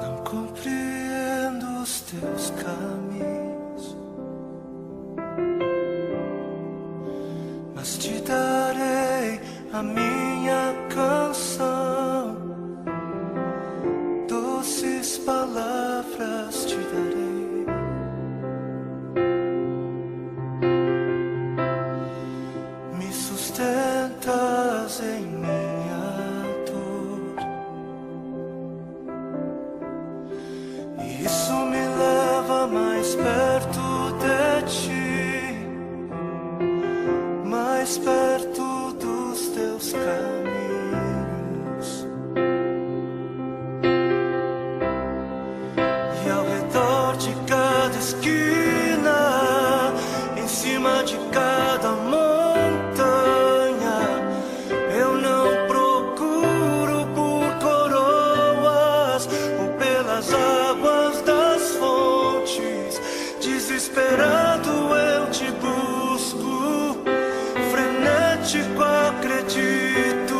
Não compreendo os teus caminhos, mas te darei a minha canção. Doces palavras te darei. Me sustentas em minha dor, e isso me leva mais perto de ti, mais perto dos teus caminhos. E ao redor de cada esquina, em cima de cada montanha, eu não procuro por coroas ou pelas águas das fontes. Desesperado eu te busco, frenético acredito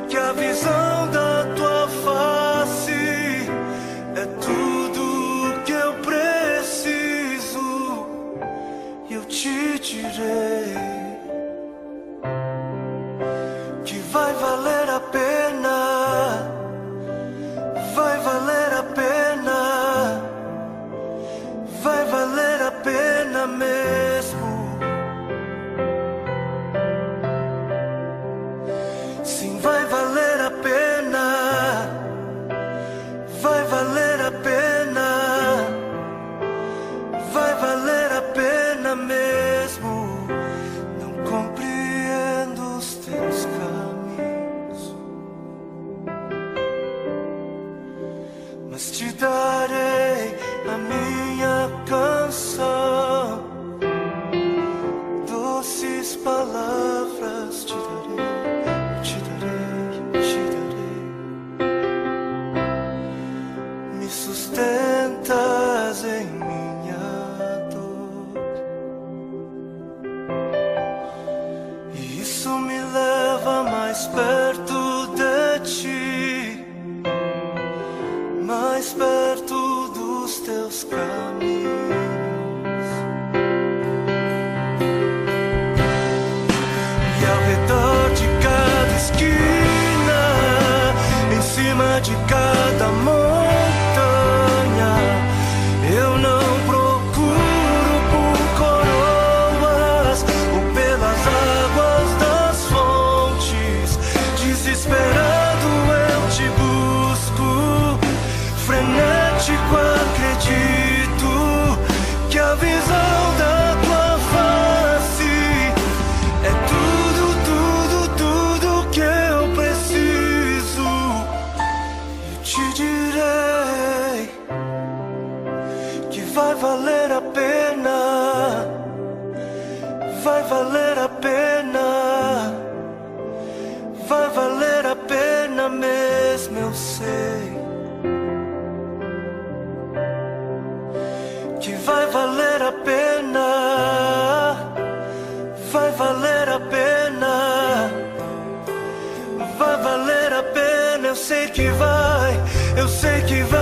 que a visão da tua face é tudo que eu preciso. E eu te direi que vai valer a pena, vai valer a pena, vai valer a pena mesmo. Sim, vai valer a pena, vai valer a pena, vai valer a pena mesmo. Não compreendo os teus caminhos, mas te darei a minha canção. Doces palavras te darei, te darei, te darei. Me sustentas em minha dor, e isso me leva mais perto de ti, mais perto dos teus caminhos. E ao redor de cada esquina, em cima de cada montanha, eu não procuro por coroas ou pelas águas das fontes. Desesperado eu te busco, frenético acredito que a visão da tua face é tudo, tudo, tudo que eu preciso. Eu te direi que vai valer a pena, vai valer a pena, vai valer a pena mesmo, eu sei que vai valer a pena, vai valer a pena, vai valer a pena. Eu sei que vai, eu sei que vai.